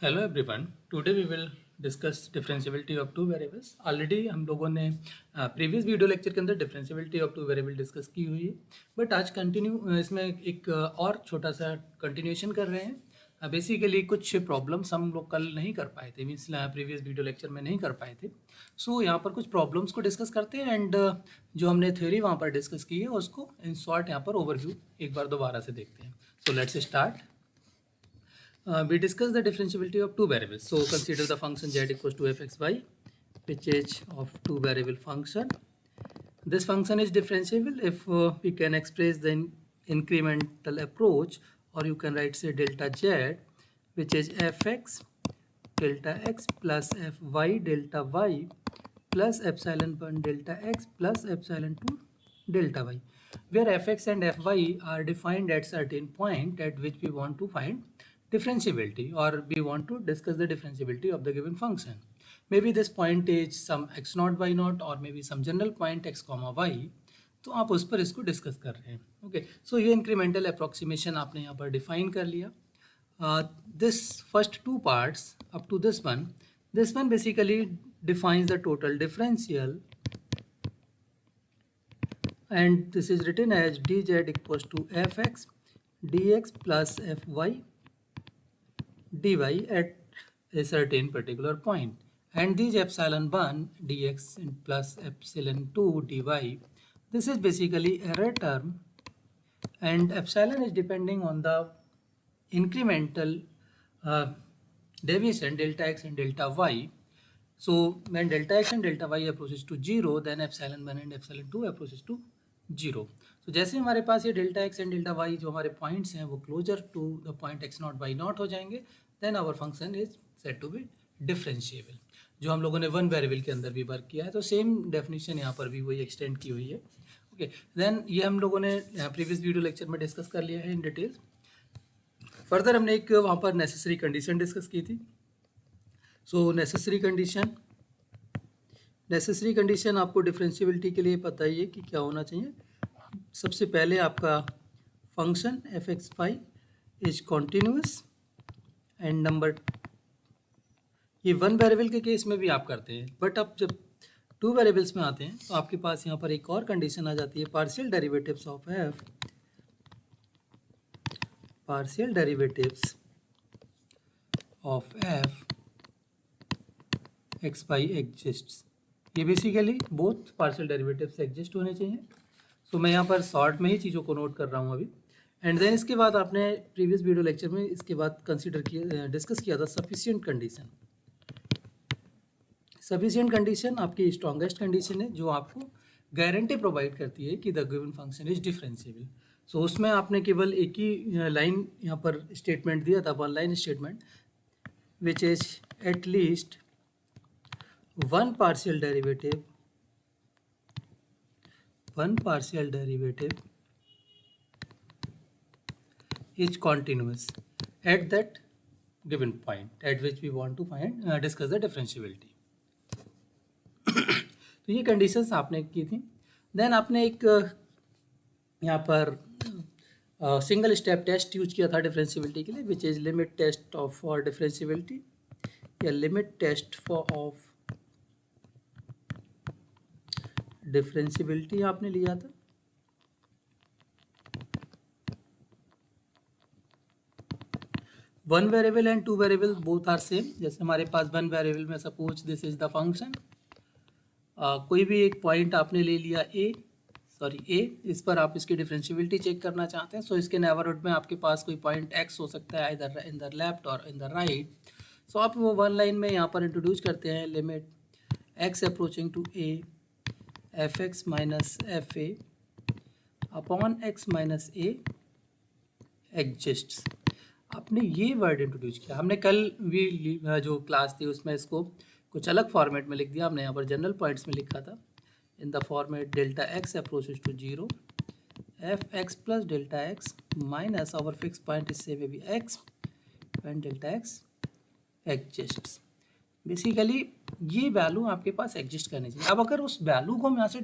Hello everyone, today we will discuss differentiability of two variables. Already हम लोगों ने previous video lecture के अंदर differentiability of two variable discuss की हुई है, बट आज कंटिन्यू इसमें एक और छोटा सा कंटिन्यूएशन कर रहे हैं। बेसिकली कुछ प्रॉब्लम्स हम लोग कल नहीं कर पाए थे, मीन्स प्रीवियस वीडियो लेक्चर में नहीं कर पाए थे। सो यहाँ पर कुछ प्रॉब्लम्स को डिस्कस करते हैं एंड जो हमने थ्योरी वहाँ पर डिस्कस की है उसको इन शॉर्ट यहाँ पर ओवरव्यू एक बार दोबारा से देखते हैं। So let's start. We discussed the differentiability of two variables. So consider the function z equals to fxy, which is of two variable function. This function is differentiable if we can express the incremental approach, or you can write say delta z, which is fx delta x plus fy delta y plus epsilon 1 delta x plus epsilon 2 delta y, where fx and fy are defined at certain point at which we want to find differentiability, or we want to discuss the differentiability of the given function. Maybe this point is some x naught y naught, or maybe some general point x comma y. तो आप उस पर इसको discuss कर रहे हैं। Okay, सो ये incremental approximation आपने यहाँ पर डिफाइन कर लिया। This first two parts up to this one basically defines the total differential, and this is written as dz equals to fx dx plus fy dy at a certain particular point, and these epsilon 1 dx plus epsilon 2 dy, this is basically error term, and epsilon is depending on the incremental deviation delta x and delta y. So when delta x and delta y approaches to 0, then epsilon 1 and epsilon 2 approaches to 0. तो जैसे हमारे पास ये delta X and delta Y जो हमारे points हैं वो closer to the point X naught Y naught हो जाएंगे, then our function is said to be differentiable. जो हम लोगों ने वन वेरिएबल के अंदर भी वर्क किया है, तो सेम डेफिनेशन यहाँ पर भी वही एक्सटेंड की हुई है। ओके, देन ये हम लोगों ने प्रीवियस वीडियो लेक्चर में डिस्कस कर लिया है इन डिटेल्स। फर्दर हमने एक वहाँ पर नेसेसरी कंडीशन डिस्कस की थी। सो नेसेसरी कंडीशन आपको डिफरेंशिएबिलिटी के लिए पता ही है कि क्या होना चाहिए। सबसे पहले आपका function f x Y is continuous, and number ये वन वेरिएबल के केस में भी आप करते हैं, बट अब जब टू वेरिएबल्स में आते हैं तो आपके पास यहाँ पर एक और कंडीशन आ जाती है, partial derivatives of F, partial derivatives of F x Y exists. ये basically both partial derivatives exist होने चाहिए। तो मैं यहाँ पर शॉर्ट में ही चीज़ों को नोट कर रहा हूँ अभी। एंड देन इसके बाद आपने प्रीवियस वीडियो लेक्चर में इसके बाद डिस्कस किया था सफिशिएंट कंडीशन। सफिशिएंट कंडीशन आपकी स्ट्रॉन्गेस्ट कंडीशन है जो आपको गारंटी प्रोवाइड करती है कि the given function is differentiable. So उसमें आपने केवल एक ही लाइन यहाँ पर स्टेटमेंट दिया था, one line statement, which is at least one partial derivative is continuous at that given point at which we want to find discuss the differentiability. तो ये कंडीशंस आपने की थी। देन आपने एक यहाँ पर सिंगल स्टेप टेस्ट यूज किया था डिफरेंशिएबिलिटी के लिए, which is limit test of for differentiability, या limit test for of differentiability आपने लिया था। One variable and two variable both are same. जैसे हमारे पास वन वेरिएबल में suppose this is the function, कोई भी एक पॉइंट आपने ले लिया ए, इस पर आप इसकी डिफरेंशिएबिलिटी चेक करना चाहते हैं। सो इसके नेबरहुड में आपके पास कोई पॉइंट एक्स हो सकता है, इधर इन द लेफ्ट और इन द राइट। सो आप वो वन लाइन में यहाँ पर इंट्रोड्यूस करते हैं limit x approaching to a f x minus f a upon x minus a exists. आपने ये वर्ड इंट्रोड्यूस किया। हमने कल भी जो क्लास थी उसमें इसको कुछ अलग फॉर्मेट में लिख दिया। हमने यहाँ पर जनरल पॉइंट्स में लिखा था in the format delta x approaches to 0 f x plus delta x minus our fix point इससे में भी x and delta x exists. Basically ये वैल्यू आपके पास एग्जिस्ट करनी चाहिए। अब अगर उस वैल्यू को हम यहाँ से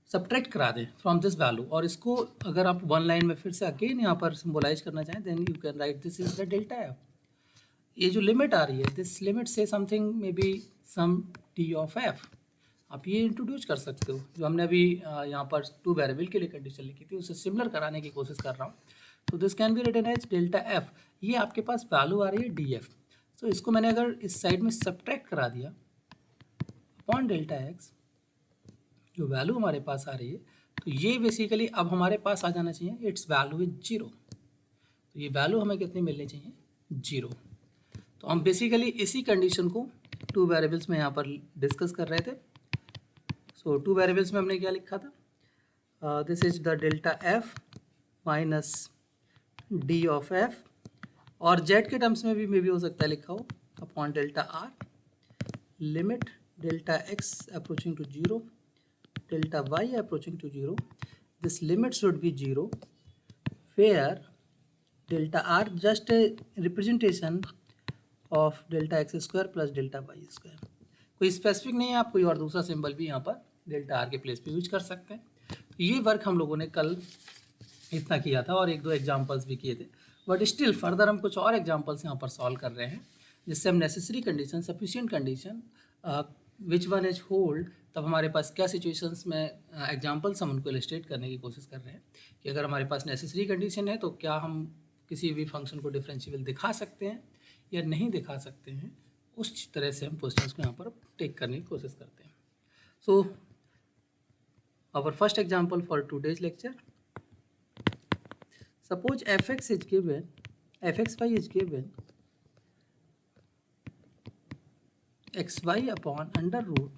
सब्ट्रैक्ट करा दें फ्रॉम दिस वैल्यू, और इसको अगर आप वन लाइन में फिर से अगेन यहाँ पर सिम्बोलाइज करना चाहें, then you can write this is the delta f. ये जो लिमिट आ रही है, दिस लिमिट से something may be some t of f, आप ये इंट्रोड्यूस कर सकते हो। जो हमने अभी यहाँ पर टू वेरिएबल के लिए कंडीशन लिखी थी उसे सिमिलर कराने की कोशिश कर रहा हूँ। तो this can be written as delta f. ये आपके पास वैल्यू आ रही है डी एफ, तो इसको मैंने अगर इस साइड में सब्ट्रैक्ट करा दिया अपॉन डेल्टा एक्स, जो वैल्यू हमारे पास आ रही है, तो ये बेसिकली अब हमारे पास आ जाना चाहिए इट्स वैल्यू इज जीरो। तो ये वैल्यू हमें कितनी मिलनी चाहिए? जीरो। तो हम बेसिकली इसी कंडीशन को टू वेरिएबल्स में यहाँ पर डिस्कस कर रहे थे। सो टू वेरिएबल्स में हमने क्या लिखा था? This is the delta f minus d of f, और जेड के टर्म्स में भी मे बी हो सकता है लिखा हो upon delta r, limit delta x approaching to zero, delta y approaching to zero, this limit should be zero, where delta r just a representation of delta x square plus delta y square। कोई specific नहीं है, आप कोई और दूसरा symbol भी यहाँ पर डेल्टा आर के प्लेस पे यूज कर सकते हैं। तो ये वर्क हम लोगों ने कल इतना किया था और एक दो एग्जांपल्स भी किए थे, बट स्टिल फर्दर हम कुछ और एग्जांपल्स यहाँ पर सॉल्व कर रहे हैं, जिससे हम necessary condition, sufficient condition, which one is hold, तब हमारे पास क्या सिचुएशंस में एग्जांपल्स हम उनको इलस्ट्रेट करने की कोशिश कर रहे हैं कि अगर हमारे पास नेसेसरी कंडीशन है तो क्या हम किसी भी फंक्शन को डिफरेंशिएबल दिखा सकते हैं या नहीं दिखा सकते हैं। उस तरह से हम क्वेश्चंस को यहाँ पर टेक करने की कोशिश करते हैं। So our first example for today's lecture, suppose fx is given, fxy is given xy upon under root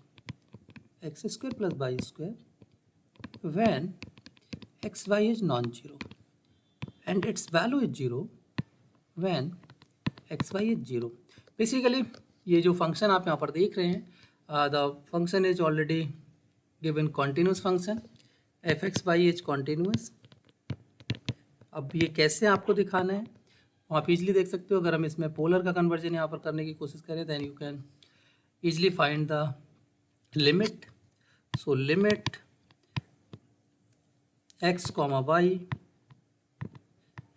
x square plus y square when xy is non-zero and its value is 0 when xy is 0। Basically ये जो function आप यहाँ पर देख रहे हैं, the function is already given continuous function, f x Y is continuous. अब ये कैसे आपको दिखाना है आप इजीली देख सकते हो। अगर हम इसमें पोलर का कन्वर्जन यहाँ पर करने की कोशिश करें, then you can easily find the limit। so limit x comma y,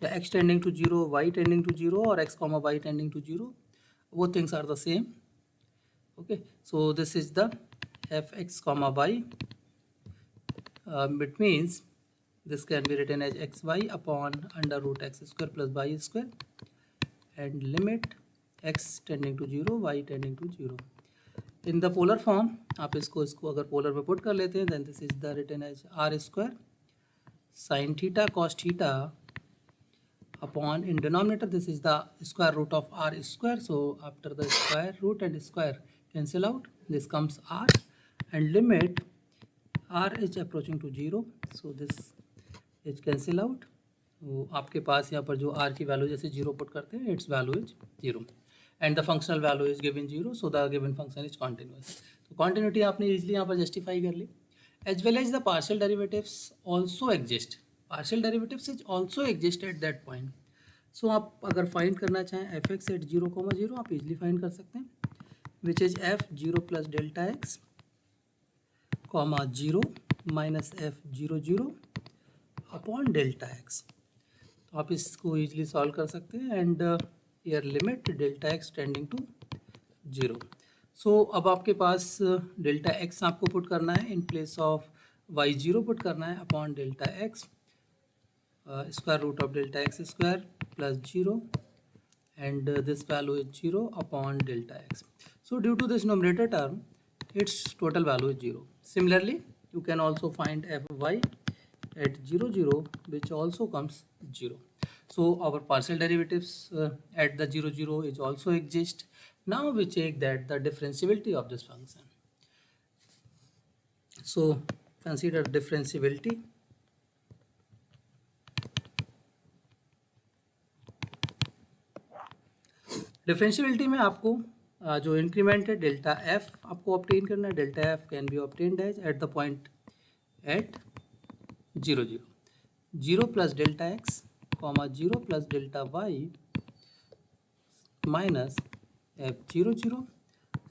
या x tending to 0, y tending to 0 or x comma y tending to 0, both things are the same। okay, so this is the fx comma y, it means this can be written as xy upon under root x square plus y square and limit x tending to 0, y tending to 0। In the polar form आप इसको अगर polar में put कर लेते हैं, then this is the written as r square sine theta cos theta upon in denominator this is the square root of r square. So after the square root and square cancel out, this comes r and limit r is approaching to zero, so this is cancel out. तो आपके पास यहाँ पर जो are की value जैसे zero put करते हैं, it's value is zero and the functional value is given 0, so the given function is continuous। तो continuity आपने इजीली यहाँ पर जस्टिफाई कर ली। as well as the partial derivatives also exist, partial derivatives is also exist at that point। so आप अगर find करना चाहें fx at 0,0 आप इजीली फाइंड कर सकते हैं, which is f 0 plus delta x comma 0 minus f 0 upon delta x। तो आप इसको इजीली सॉल्व कर सकते हैं and your limit delta x tending to 0। so अब आपके पास डेल्टा x आपको पुट करना है in place of y0 put करना है upon delta x square root of delta x square plus 0 and this value is 0 upon delta x। so due to this numerator term its total value is 0। similarly you can also find fy at 0 which also comes 0। so our partial derivatives at the 0 is also exist। now we check that the differentiability of this function। so consider differentiability। differentiability में आपको जो increment है delta F आपको obtain करना है। Delta f can be obtained as at the point at 0 plus delta x comma 0 plus delta y minus f 0।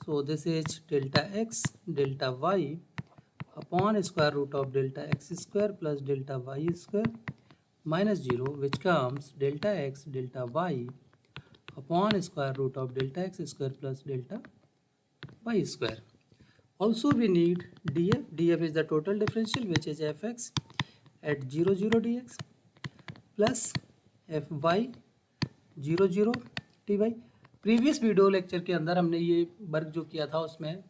so this is delta x delta y upon square root of delta x square plus delta y square minus 0 which comes delta x delta y upon square root of delta x square plus delta y square. Also we need df. Df is the total differential which is fx at 0 0 dx plus fy 0 0 dy. Previous video lecture के अंदर हमने ये work जो किया था उसमें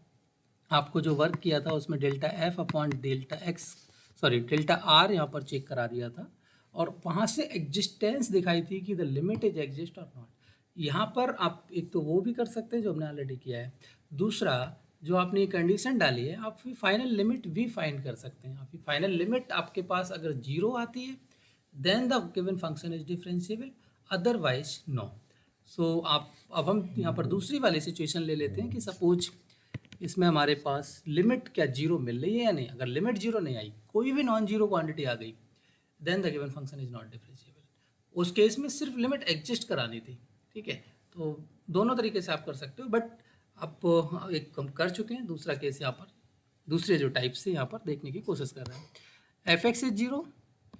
आपको जो वर्क किया था उसमें delta F upon delta x delta R यहाँ पर चेक करा दिया था और वहाँ से एग्जिस्टेंस दिखाई थी कि द लिमिट इज एग्जिस्ट और नॉट। यहाँ पर आप एक तो वो भी कर सकते हैं जो हमने ऑलरेडी किया है, दूसरा जो आपने ये कंडीशन डाली है आप फाइनल लिमिट भी फाइंड कर सकते हैं। आपकी फाइनल लिमिट आपके पास अगर 0 आती है then the given function is differentiable, otherwise no. So आप अब हम यहाँ पर दूसरी वाली सिचुएशन ले लेते हैं कि सपोज इसमें हमारे पास लिमिट क्या 0 मिल रही है या नहीं। अगर लिमिट 0 नहीं आई, कोई भी नॉन जीरो क्वांटिटी आ गई, then the given function is not differentiable. उस केस में सिर्फ लिमिट एग्जिस्ट करानी थी, ठीक है। तो दोनों तरीके से आप कर सकते हो, बट आप एक हम कर चुके हैं, दूसरा केस यहाँ पर दूसरे जो टाइप से यहाँ पर देखने की कोशिश कर रहे हैं। F x is 0,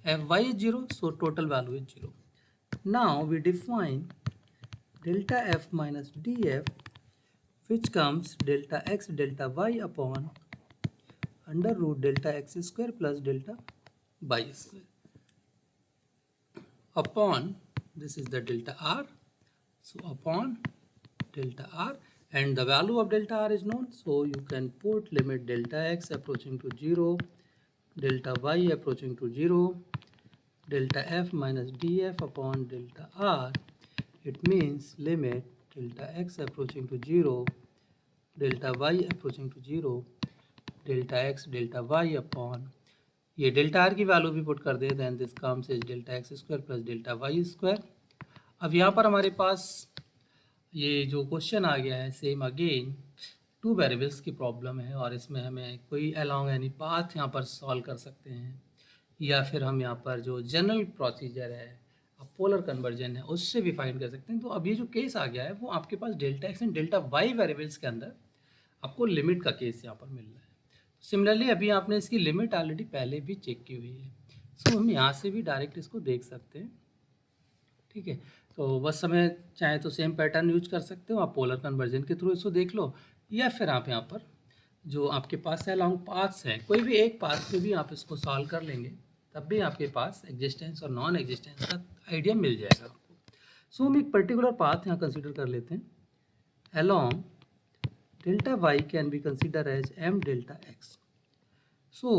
f y is 0, so total value is 0। Now we define delta f minus df which comes delta x delta y upon under root delta x square plus delta y square upon, this is the delta r, so upon delta r, and the value of delta r is known, so you can put limit delta x approaching to 0, delta y approaching to 0, delta f minus df upon delta r. It means limit delta x approaching to 0, delta y approaching to 0, delta x delta y upon, ये delta R की value भी put कर दे, then this comes is delta x square plus delta Y square. अब यहाँ पर हमारे पास ये जो क्वेश्चन आ गया है सेम अगेन 2 वेरिएबल्स की प्रॉब्लम है और इसमें हमें कोई अलॉन्ग एनी पाथ यहाँ पर सॉल्व कर सकते हैं, या फिर हम यहाँ पर जो जनरल प्रोसीजर है पोलर कन्वर्जन है उससे भी फाइंड कर सकते हैं। तो अब ये जो केस आ गया है वो आपके पास delta X and delta Y variables के अंदर आपको लिमिट का केस यहाँ पर मिल रहा है। सिमिलरली अभी आपने इसकी लिमिट ऑलरेडी पहले भी चेक की हुई है, सो हम यहाँ से भी डायरेक्ट इसको देख सकते हैं, ठीक है। तो बस हमें चाहे तो सेम पैटर्न यूज कर सकते हो, आप पोलर कन्वर्जन के थ्रू इसको देख लो, या फिर आप यहाँ पर जो आपके पास है लॉन्ग पाथ्स हैं कोई भी एक पाथ पे भी आप इसको सॉल्व कर लेंगे, तब भी आपके पास एग्जिस्टेंस और नॉन एग्जिस्टेंस का आइडिया मिल जाएगा आपको। सो हम एक पर्टिकुलर पाथ यहाँ कंसिडर कर लेते हैं, along delta Y can be consider as M delta x. So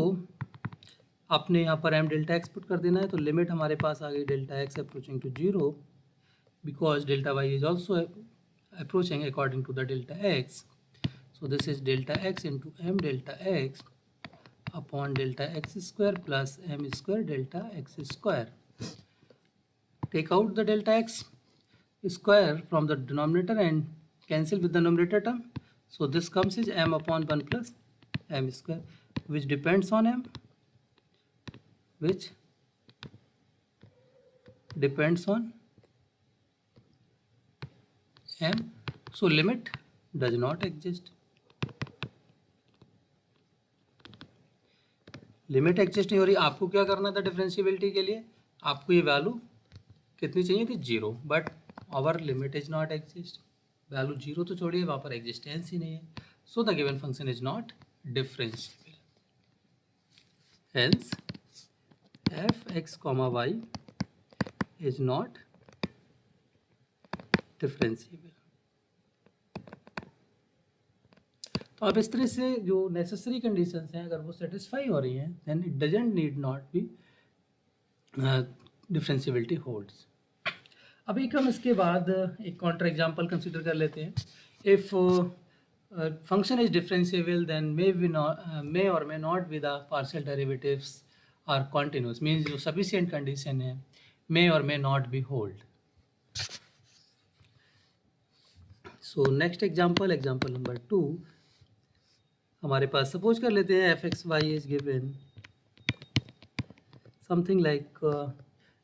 आपने यहाँ पर एम डेल्टा एक्स पुट कर देना है, तो लिमिट हमारे पास आ गई delta x approaching to 0 because delta y is also approaching according to the delta x, so this is delta x into m delta x upon delta x square plus m square delta x square. Take out the delta x square from the denominator and cancel with the numerator term. So this comes is m upon 1 plus m square, which depends on m, which depends on m. So limit does not exist. Limit exist नहीं हो रही, आपको क्या करना था differentiability के लिए, आपको ये वैल्यू कितनी चाहिए थी 0, but our limit is not exist, value 0 तो छोड़िए वहाँ पर एग्जिस्टेंस ही नहीं है, so the given function is not differentiable, hence f x comma y is not differentiable. तो अब इस तरह से जो नेसेसरी कंडीशंस हैं अगर वो सेटिस्फाई हो रही हैं then it doesn't need not be differentiability holds. अब एक हम इसके बाद एक काउंटर एग्जांपल कंसीडर कर लेते हैं। If function is differentiable then may और may not be the partial derivatives are continuous, means जो सफिशिएंट कंडीशन है मे और may not be hold. So next example number 2 हमारे पास सपोज कर लेते हैं F x Y is given something like,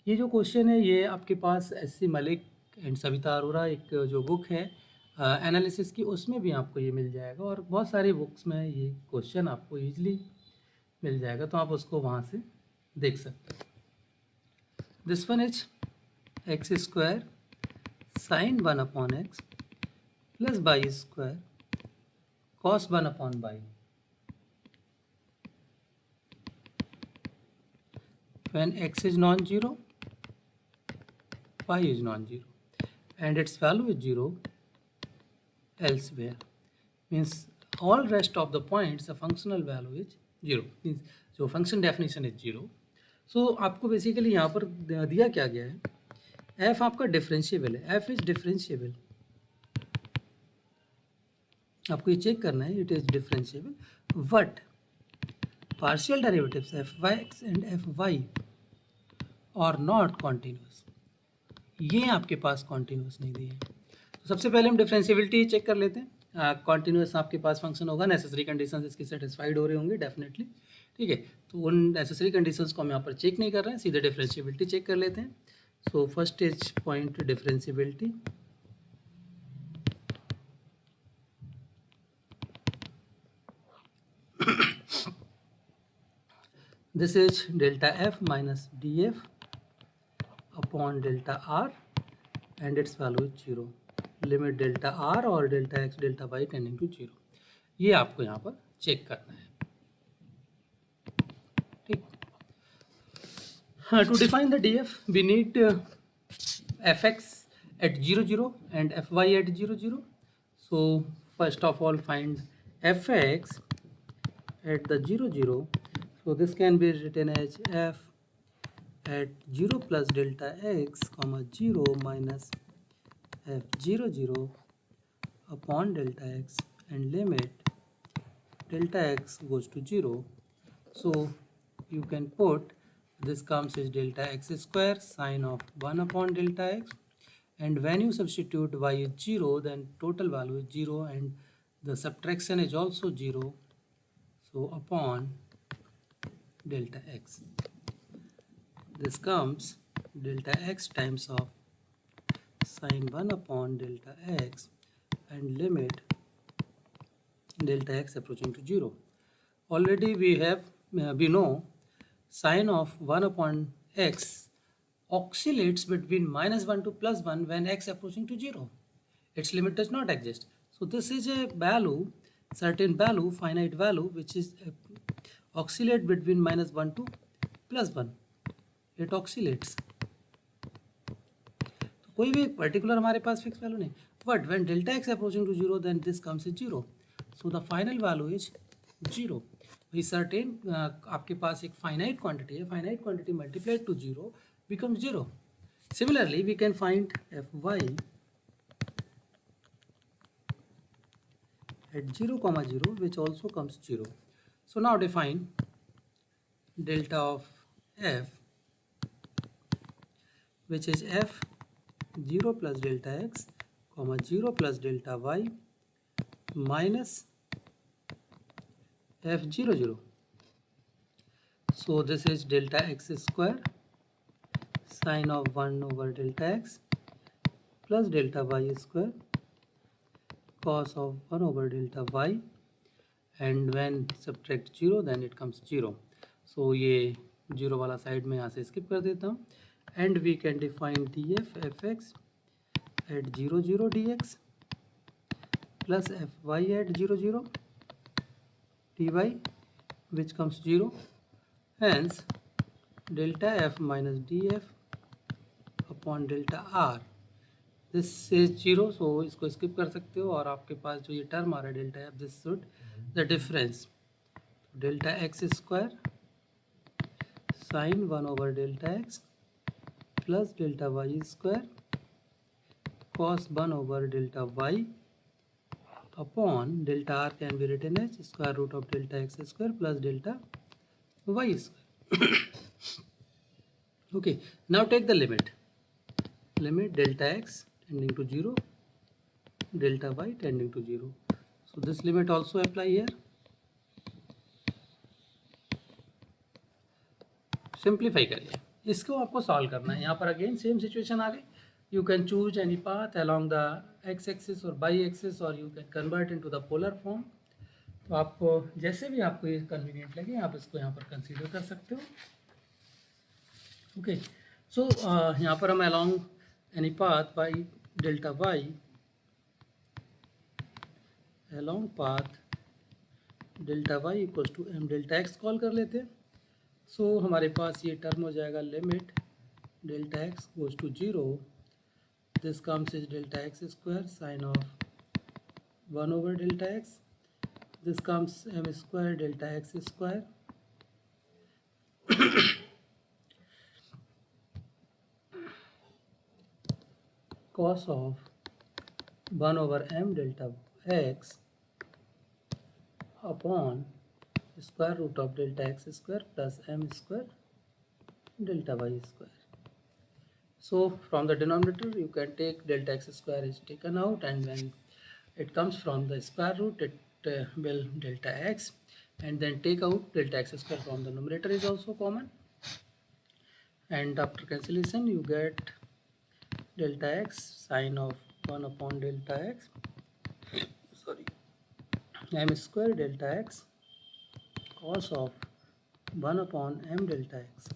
ये जो क्वेश्चन है ये आपके पास एस.सी. मलिक एंड सविता अरोरा एक जो बुक है एनालिसिस की उसमें भी आपको ये मिल जाएगा, और बहुत सारी बुक्स में ये क्वेश्चन आपको ईजिली मिल जाएगा, तो आप उसको वहाँ से देख सकते हैं। This one is x square sine 1 upon x plus by square cos 1 upon by when x is non-zero, pi is non-zero and its value is 0 elsewhere, means all rest of the points the functional value is 0, means so function definition is 0. So आपको basically यहाँ पर दिया क्या गया है, f आपका differentiable है, f is differentiable, आपको ये चेक करना है it is differentiable, but partial derivatives f(x) and f(y) are not continuous, ये आपके पास continuous नहीं दिए हैं. तो सबसे पहले हम डिफरेंशिएबिलिटी चेक कर लेते हैं. continuous आपके पास फंक्शन होगा, नेसेसरी कंडीशंस इसकी सेटिस्फाइड हो रहे होंगे डेफिनेटली, ठीक है. तो उन नेसेसरी कंडीशंस को हम यहाँ पर चेक नहीं कर रहे हैं, सीधे डिफरेंशिएबिलिटी चेक कर लेते हैं. So first is point differentiability. This is delta f minus df upon delta r and its value is 0. Limit delta r or delta x delta y tending to 0. ये आपको यहाँ पर चेक करना है, ठीक. To define the df we need fx at 0 0 and fy at 0 0. So first of all find fx at the 0 0. So this can be written as f at 0 plus delta x comma 0 minus f 0 0 upon delta x and limit delta x goes to 0. So you can put this comes as delta x square sine of 1 upon delta x, and when you substitute y is 0 then total value is 0 and the subtraction is also 0. So upon delta x, this comes delta x times of sine 1 upon delta x and limit delta x approaching to 0. Already we know sine of 1 upon x oscillates between minus 1 to plus 1 when x approaching to 0. Its limit does not exist. So this is a value, certain value, finite value, which is oscillate between minus 1 to plus 1. It oscillates. तो कोई भी particular हमारे पास fix value नहीं, but when delta x approaching to 0 then this comes is 0. So the final value is 0. भाई certain आपके पास एक फाइनाइट क्वांटिटी है, finite quantity multiplied to 0 becomes 0. Similarly we can find fy at 0 comma 0 which also comes 0. So now define delta of f, which is f 0 plus delta x comma 0 plus delta y minus f 0 0. So this is delta x square sine of 1 over delta x plus delta y square cos of 1 over delta y, and when subtract 0 then it comes 0. So ये 0 वाला side में यहाँ से skip कर देता हूँ, and we can define df fx at 0 0 dx plus fy at 0 0 dy which comes 0. Hence delta f minus df upon delta r, this is 0, so इसको skip कर सकते हो और आपके पास जो ये टर्म आ रहा है delta f, this should the difference delta x square sine 1 over delta x plus delta Y square cos 1 over delta y upon delta r can be written as square root of delta x square plus delta Y square. Okay, now take the limit delta x tending to 0, delta y tending to 0. So this limit also apply here. Simplify करिए, इसको आपको solve करना है. यहाँ पर again same situation आ गई. You can choose any path along the x-axis or y-axis, or you can convert into the polar form. तो आपको जैसे भी आपको ये कन्वीनियंट लगे आप इसको यहाँ पर कंसीडर कर सकते हो. ओके, सो यहाँ पर हम along any path by delta y along path delta y equal to m delta x call कर लेते हैं. सो हमारे पास ये टर्म हो जाएगा limit delta x goes to zero. This comes is delta x square sine of 1 over delta x. This comes m square delta x square cos of 1 over m delta x upon square root of delta x square plus m square delta y square. So from the denominator you can take delta x square is taken out, and when it comes from the square root it will delta x, and then take out delta x square from the numerator is also common, and after cancellation you get delta x sine of 1 upon delta x, sorry, m square delta x cos of 1 upon m delta x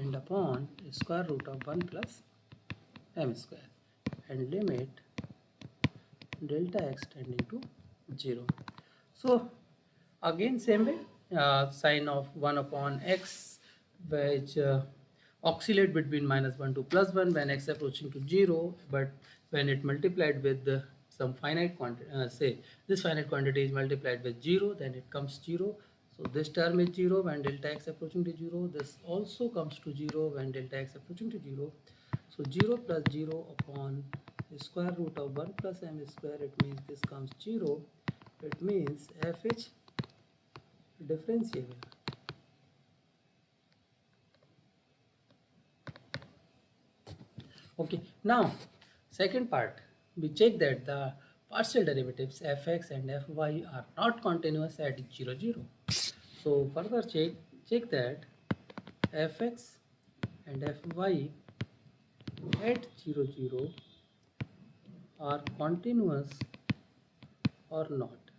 and upon square root of 1 plus m square, and limit delta x tending to 0. So again same way, sine of 1 upon x, which oscillate between -1 to +1 when x approaching to 0, but when it multiplied with some finite quantity, say this finite quantity is multiplied with 0, then it comes 0. So this term is 0 when delta x approaching to 0. This also comes to 0 when delta x approaching to 0. So 0 plus 0 upon the square root of 1 plus m square, it means this comes 0. It means f is differentiable. Okay, now second part, we check that the partial derivatives fx and fy are not continuous at 0, 0. So further check that fx and fy at 0, 0 are continuous or not.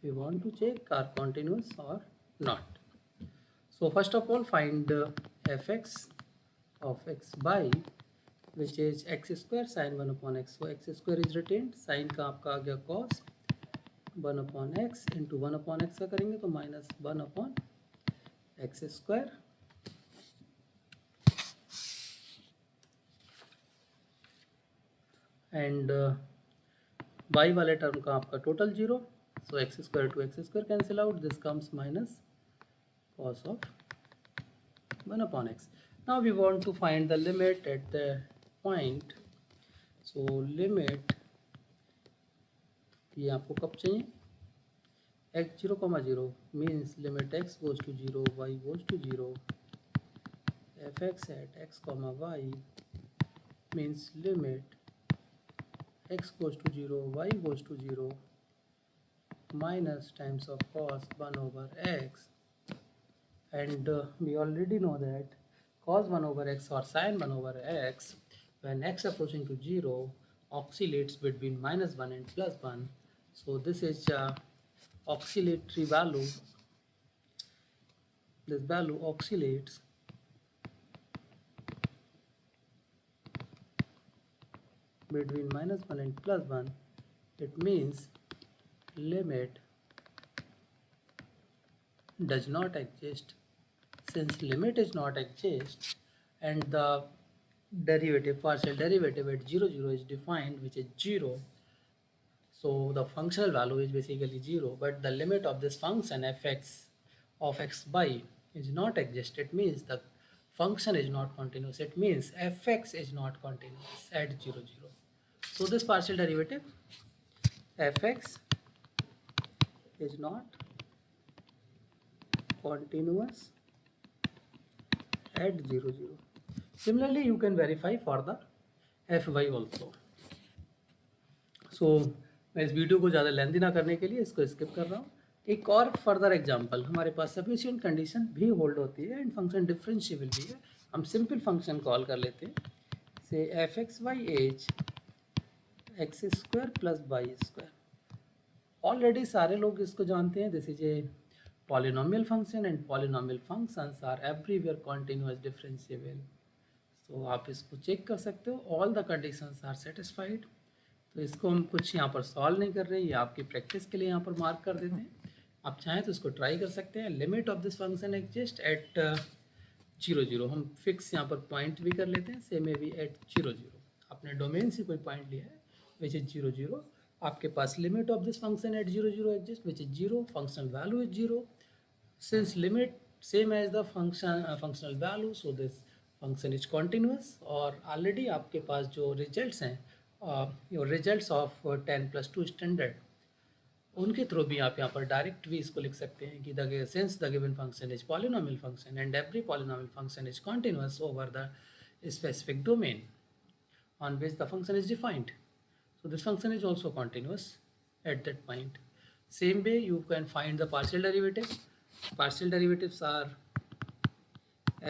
We want to check are continuous or not. So first of all, find fx of x by, which is x square sin 1 upon x. So x square is retained, sin का आपका आ गया cos 1 upon x into 1 upon x का करेंगे तो minus 1 upon x square and y वाले term का आपका total 0. So x square to x square cancel out, this comes minus cos of 1 upon x. Now we want to find the limit at the point. So limit ये आपको कब चाहिए, x 0, 0 means limit x goes to 0, y goes to 0. fx at x, y means limit x goes to 0, y goes to 0 minus times of cos 1 over x, and we already know that cos 1 over x or sin 1 over x when x approaching to 0 oscillates between -1 and +1. So this is oscillatory value. This value oscillates between -1 and +1. It means limit does not exist. Since limit is not exist and the derivative, partial derivative at 0, 0 is defined, which is 0, so the functional value is basically 0, but the limit of this function fx of x by is not exist. It means the function is not continuous. It means fx is not continuous at 0, 0. So this partial derivative fx is not continuous at 0, 0. Similarly, you can verify for the fy also. So मैं इस video को ज़्यादा lengthy ना करने के लिए इसको skip कर रहा हूँ. एक और फर्दर एग्जांपल, हमारे पास सफिशिएंट कंडीशन भी होल्ड होती है एंड फंक्शन डिफरेंशिएबल भी है. हम सिंपल फंक्शन कॉल कर लेते हैं, say f x y h x square plus y square. Already सारे लोग इसको जानते हैं. This is a polynomial function and polynomial functions are everywhere continuous differentiable. तो आप इसको चेक कर सकते हो, all the conditions are satisfied. तो इसको हम कुछ यहाँ पर सॉल्व नहीं कर रहे, ये आपकी प्रैक्टिस के लिए यहाँ पर मार्क कर देते हैं। आप चाहें तो इसको ट्राई कर सकते हैं। Limit of this function exist at 0 0, हम फिक्स यहाँ पर पॉइंट भी कर लेते हैं, सेम में भी एट 0 0। आपने डोमेन से कोई पॉइंट लिया है विच इज 0 0, आपके पास limit of this function at 0 0 exist which is 0, functional value is 0। Since limit same as the functional value, so this function is continuous. और ऑलरेडी आपके पास जो रिजल्ट्स हैं, योर रिजल्ट्स ऑफ 10+2 स्टैंडर्ड, उनके थ्रू भी आप यहाँ पर डायरेक्ट भी इसको लिख सकते हैं कि since the given function is polynomial function and every polynomial function is continuous over the specific domain on which the function is defined. So this function is also continuous at that point. Same way you can find the partial derivatives. Partial derivatives are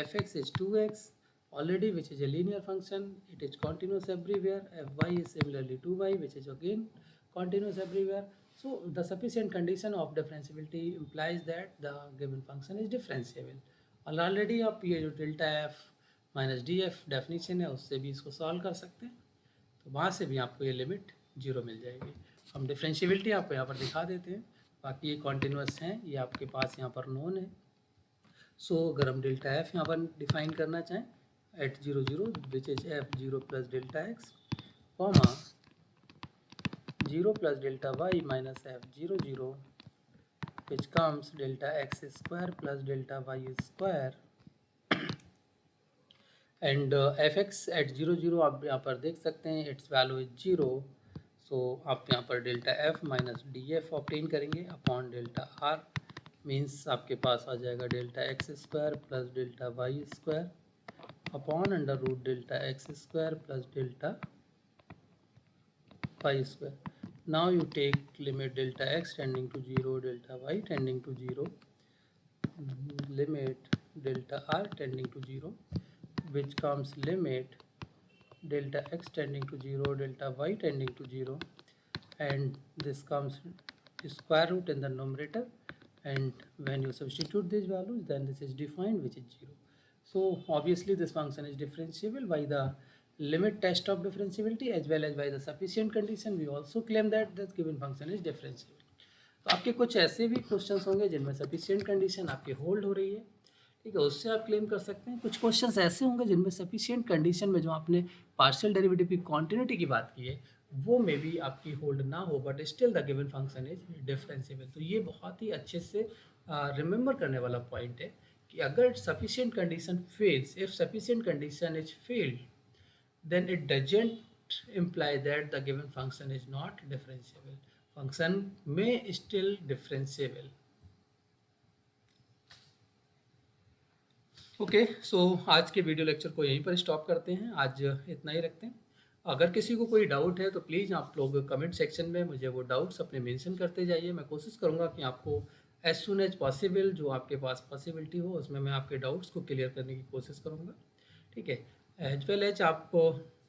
fx is 2x already, which is a linear function. It is continuous everywhere. Fy is similarly 2y, which is again continuous everywhere. So the sufficient condition of differentiability implies that the given function is differentiable. और already आप ये जो delta f minus d F definition है उससे भी इसको solve कर सकते हैं, तो वहाँ से भी आपको ये लिमिट 0 मिल जाएगी। हम डिफरेंशिएबिलिटी आपको यहाँ पर दिखा देते हैं, बाकी ये कॉन्टिन्यूस हैं, ये आपके पास यहाँ पर नोन है। सो अगर हम डेल्टा एफ यहाँ पर डिफाइन करना चाहें at 0 0 which is f 0 plus delta x comma 0 plus delta y minus f 0 0 which comes delta x square plus delta y square and fx at 0 0 आप यहाँ पर देख सकते हैं इट्स वैल्यू इज 0। सो आप यहाँ पर delta f minus d f obtain करेंगे अपॉन डेल्टा आर, मीन्स आपके पास आ जाएगा delta x square plus delta Y square upon under root delta x square plus delta Y square. Now you take limit delta x tending to 0, delta y tending to 0, limit delta r tending to 0, which comes limit delta x tending to 0, delta y tending to 0, and this comes square root in the numerator, and when you substitute these values then this is defined which is 0. So obviously this function is differentiable by the limit test of differentiability as well as by the sufficient condition. We also claim that the given function is differentiable. तो आपके कुछ ऐसे भी questions होंगे जिनमें sufficient condition आपकी hold हो रही है, ठीक है, उससे आप क्लेम कर सकते हैं। कुछ क्वेश्चंस ऐसे होंगे जिनमें सफिशिएंट कंडीशन में जो आपने पार्शियल डेरिवेटिव की कॉन्टिन्यूटी की बात की है वो मे भी आपकी होल्ड ना हो, but still the given function is differentiable. तो ये बहुत ही अच्छे से रिमेंबर करने वाला पॉइंट है कि अगर sufficient condition fails, if sufficient condition is failed, then it doesn't imply that the given function is not differentiable. Function may still differentiable. Okay, so आज के वीडियो लेक्चर को यहीं पर स्टॉप करते हैं, आज इतना ही रखते हैं। अगर किसी को कोई डाउट है तो प्लीज़ आप लोग कमेंट सेक्शन में मुझे वो डाउट्स अपने मेंशन करते जाइए। मैं कोशिश करूँगा कि आपको एज सुन एज पॉसिबल जो आपके पास पॉसिबिलिटी हो उसमें मैं आपके डाउट्स को क्लियर करने की कोशिश करूँगा, ठीक है। एज वेल एज आप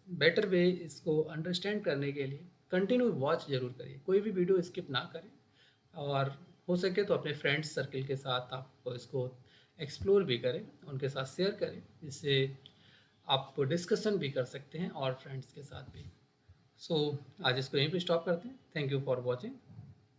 बेटर वे इसको अंडरस्टैंड करने के लिए कंटिन्यू वॉच ज़रूर करिए, कोई भी वीडियो स्किप ना करें, और हो सके तो अपने फ्रेंड्स सर्कल के साथ आप इसको एक्सप्लोर भी करें, उनके साथ शेयर करें, जिससे आप डिस्कशन भी कर सकते हैं और फ्रेंड्स के साथ भी। सो आज इसको यहीं पे स्टॉप करते हैं। Thank you for watching.